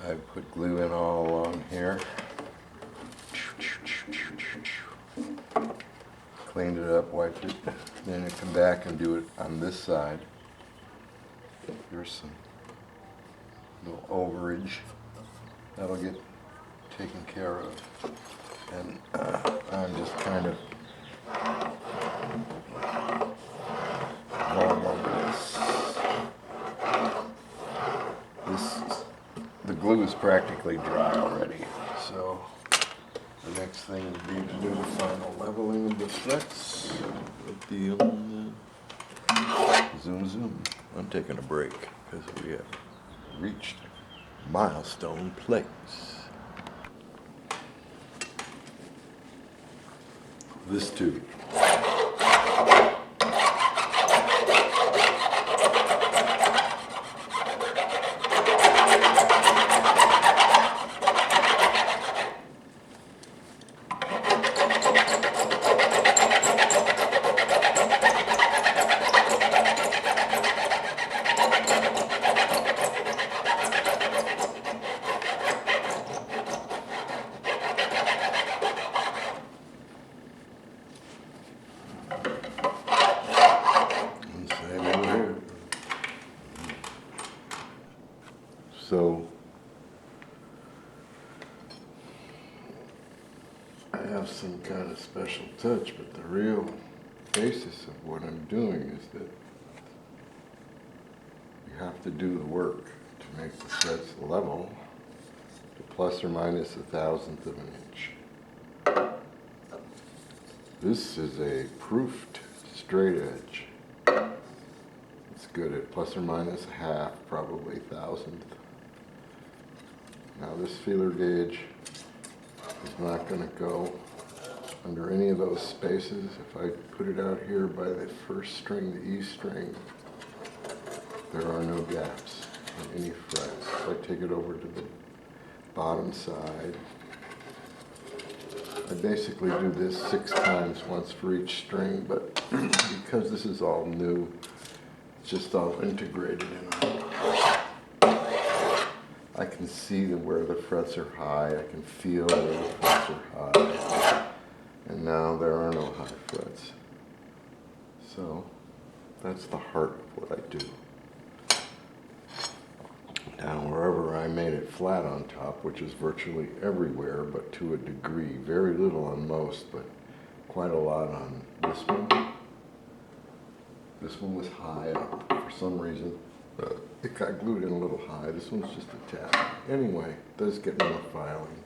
I put glue in all along here. Cleaned it up, wiped it. Then I come back and do it on this side. Here's some little overage. That'll get taken care of. And I'm just kind of going over this. The glue is practically dry already, so the next thing would be to do the final leveling of the frets. Good deal. Zoom, zoom. I'm taking a break because we have reached milestone place. This tube. So I have some kind of special touch, but the real basis of what I'm doing is that you have to do the work to make the threads level to plus or minus 1/1000th of an inch. This is a proofed straight edge. It's good at plus or minus a half, probably 1/1000th. Now this feeler gauge is not going to go under any of those spaces. If I put it out here by the first string, the E string, there are no gaps in any frets. If I take it over to the bottom side, I basically do this 6 times, once for each string, but because this is all new, it's just all integrated in. I can see where the frets are high, I can feel where the frets are high, and now there are no high frets. So that's the heart of what I do. Now wherever I made it flat on top, which is virtually everywhere but to a degree, very little on most, but quite a lot on this one. This one was high up for some reason. It got glued in a little high. This one's just a tap. Anyway, it does get more filing.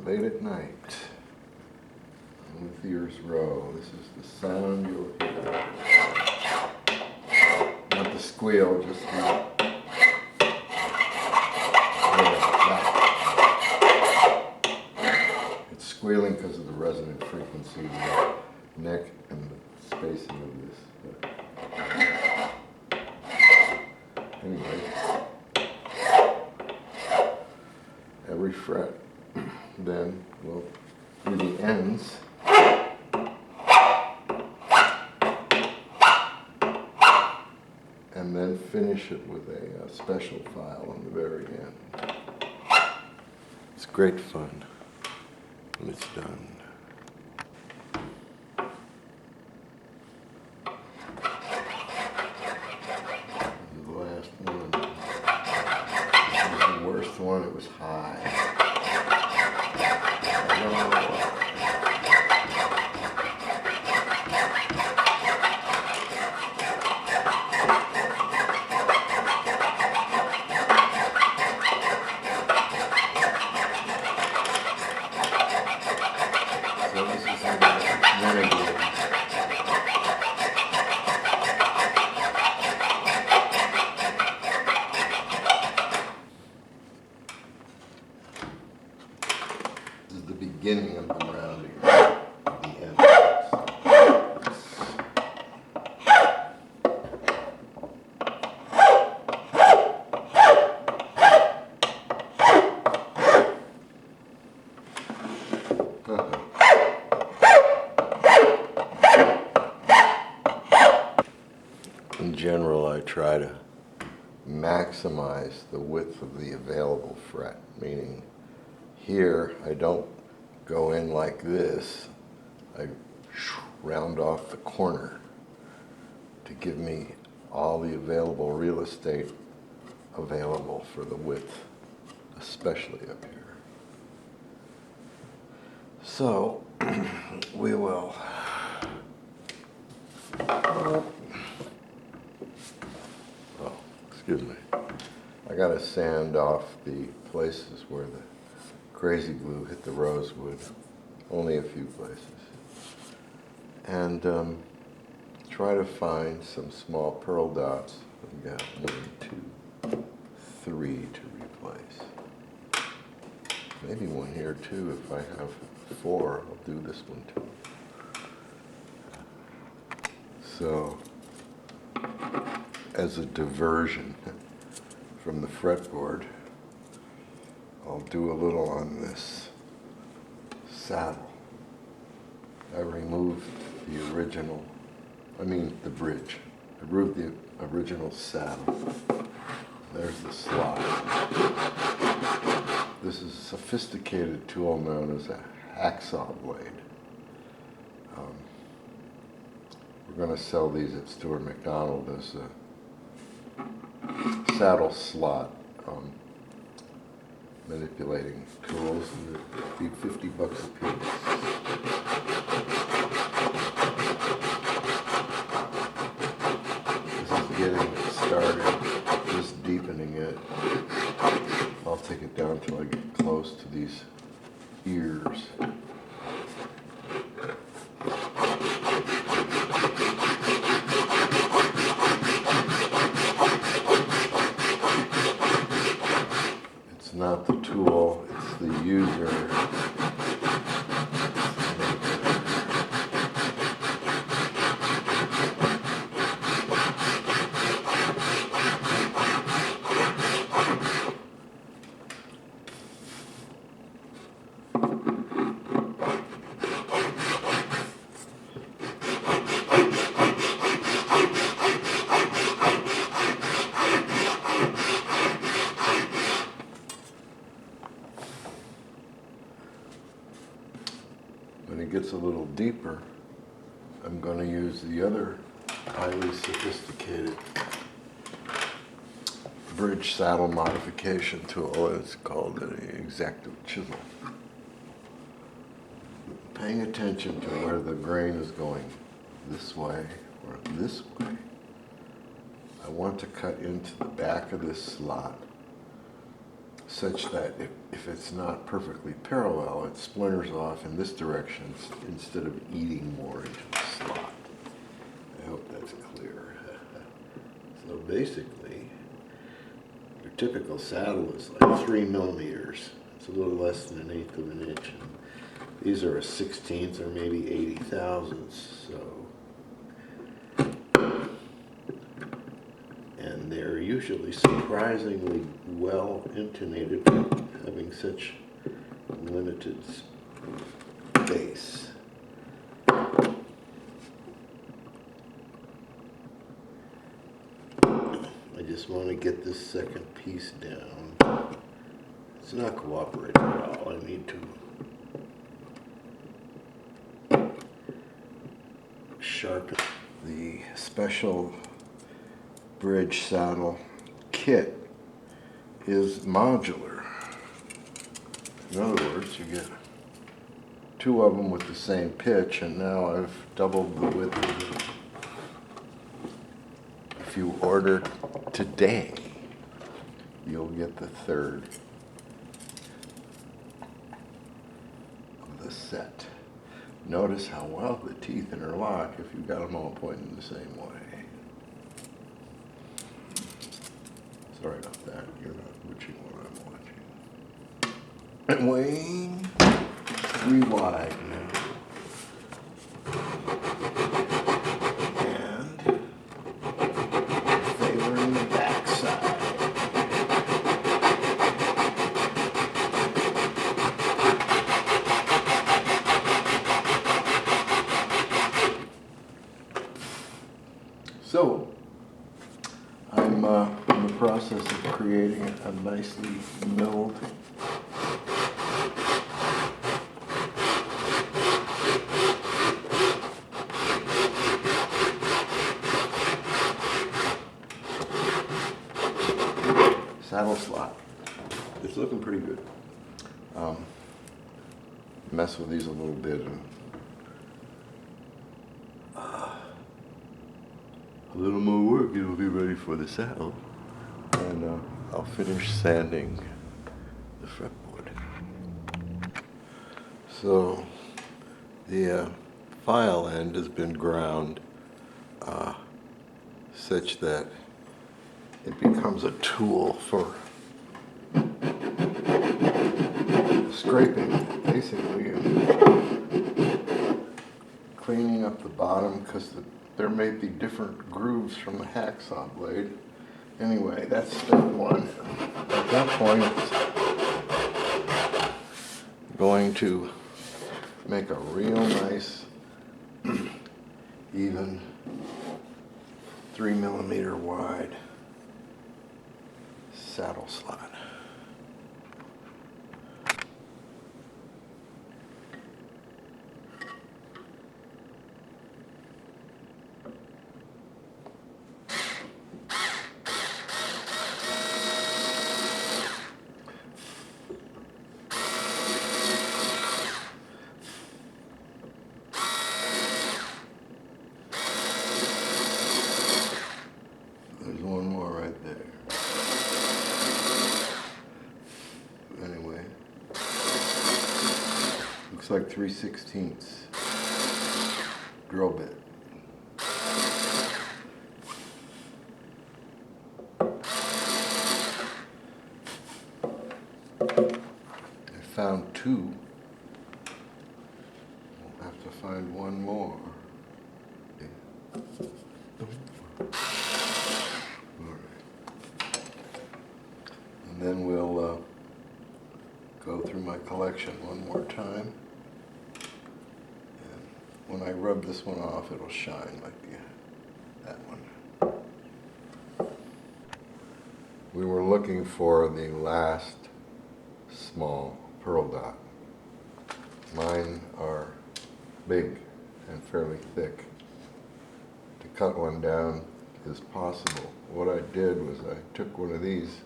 Late at night, with ears row, this is the sound you'll hear. Not the squeal, just the... Squealing because of the resonant frequency of the neck and the spacing of this. Anyway, every fret then will do the ends and then finish it with a special file on the very end. It's great fun when it's done. The last one. This was the worst one. It was high. This is the beginning of the rounding, the end. try to maximize the width of the available fret, meaning here I don't go in like this, I round off the corner to give me all the available real estate available for the width, especially up here. So we will excuse me. I got to sand off the places where the crazy glue hit the rosewood, only a few places, and try to find some small pearl dots. We've got 1, 2, 3 to replace. Maybe one here too. If I have 4, I'll do this one too. So, as a diversion from the fretboard, I'll do a little on this saddle. I removed the original, the bridge. I removed the original saddle. There's the slot. This is a sophisticated tool known as a hacksaw blade. We're going to sell these at Stuart McDonald as a saddle slot manipulating tools, and they'd be $50 a piece. This is getting it started, just deepening it. I'll take it down till I get close to these ears. It's not the tool, it's the user. When it gets a little deeper, I'm going to use the other highly sophisticated bridge saddle modification tool. It's called an X-Acto chisel. Paying attention to where the grain is going, this way or this way, I want to cut into the back of this slot such that if it's not perfectly parallel, it splinters off in this direction instead of eating more into the slot. I hope that's clear. So basically, your typical saddle is like 3 millimeters. It's a little less than 1/8 of an inch. And these are a 1/16 or maybe 80 thousandths. And they're usually surprisingly well intonated for having such limited space. I just want to get this second piece down. It's not cooperating at all. I need to sharpen the special bridge saddle kit is modular. In other words, you get 2 of them with the same pitch, and now I've doubled the width of it. If you order today, you'll get the 3rd of the set. Notice how well the teeth interlock if you've got them all pointing the same way. Sorry about that, you're not watching what I'm watching. And weighing 3 wide now. And favoring the back side. So, nicely milled. Saddle slot. It's looking pretty good. Mess with these a little bit and a little more work, it'll be ready for the saddle. And I'll finish sanding the fretboard. So the file end has been ground such that it becomes a tool for scraping, basically, and cleaning up the bottom, because there may be different grooves from the hacksaw blade. Anyway, that's step one. At that point, I'm going to make a real nice, even 3mm wide saddle slot. There's one more right there. Anyway, looks like 3/16 drill bit. I found two. We'll have to find one more. And then we'll go through my collection one more time. And when I rub this one off, it'll shine like that one. We were looking for the last small pearl dot. Mine are big and fairly thick. To cut one down is possible. What I did was I took one of these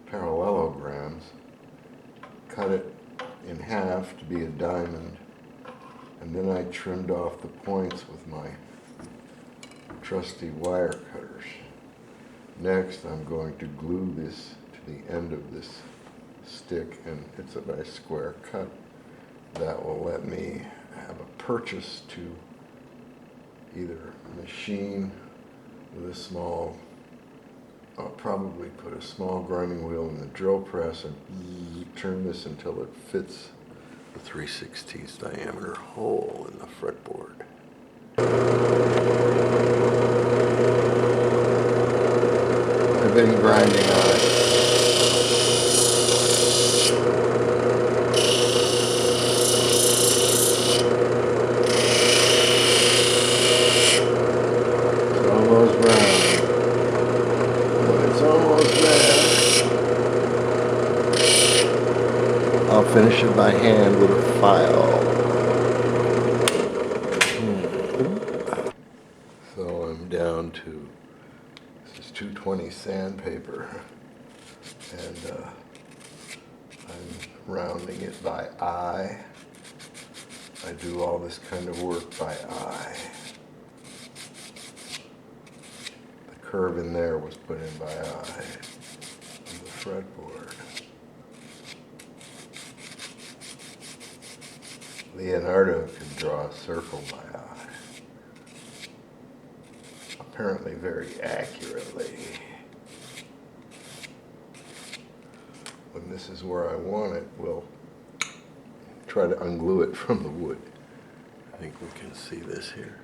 parallelograms, cut it in half to be a diamond, and then I trimmed off the points with my trusty wire cutters. Next, I'm going to glue this to the end of this stick, and it's a nice square cut. That will let me have a purchase to either machine with a small, I'll probably put a small grinding wheel in the drill press and turn this until it fits the 3/16 diameter hole in the fretboard. I've been grinding on it. It's almost round. When it's almost there, I'll finish it by hand with a file. So I'm down to, this is 220 sandpaper, and I'm rounding it by eye. I do all this kind of work by eye. The curve in there was put in by eye on the fretboard. Leonardo could draw a circle by eye, apparently very accurately. When this is where I want it, we'll try to unglue it from the wood. I think we can see this here.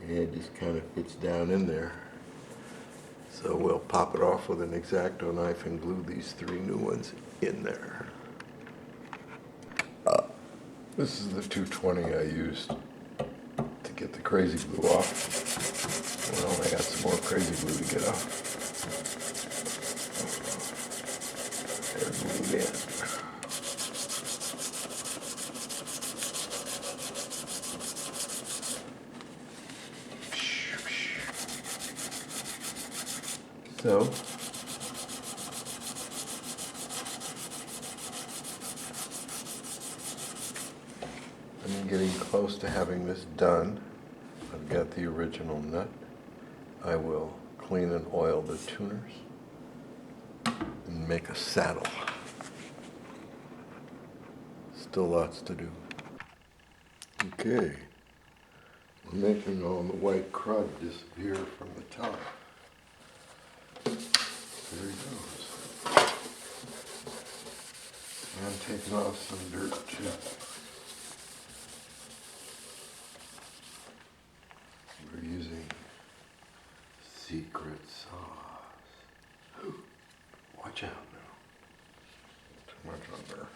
Yeah, it just kind of fits down in there. So we'll pop it off with an X-Acto knife and glue these three new ones in there. This is the 220 I used to get the crazy glue off. Well, I got some more crazy glue to get off. And again. So, I'm getting close to having this done. I've got the original nut. I will clean and oil the tuners and make a saddle. Still lots to do. Okay, we're making all the white crud disappear from the top. There he goes. And taking off some dirt too. We're using secret sauce. Ooh, watch out now. Too much on there.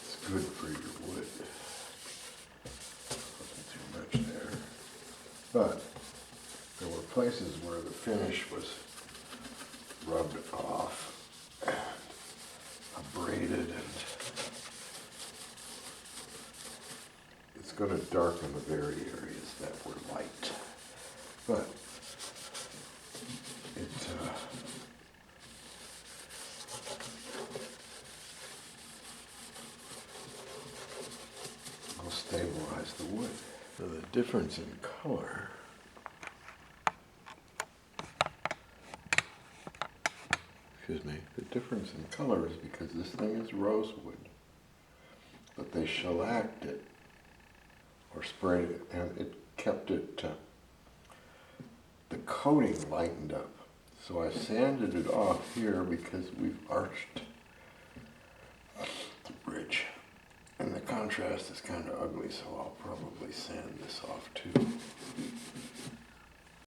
It's good for your wood. Wasn't too much there. But there were places where the finish was rubbed off and abraded, and it's going to darken the very areas that were light. But it will stabilize the wood. So the difference in color the difference in color is because this thing is rosewood, but they shellacked it or sprayed it, and it kept it, the coating lightened up. So I sanded it off here because we've arched the bridge, and the contrast is kind of ugly, so I'll probably sand this off too.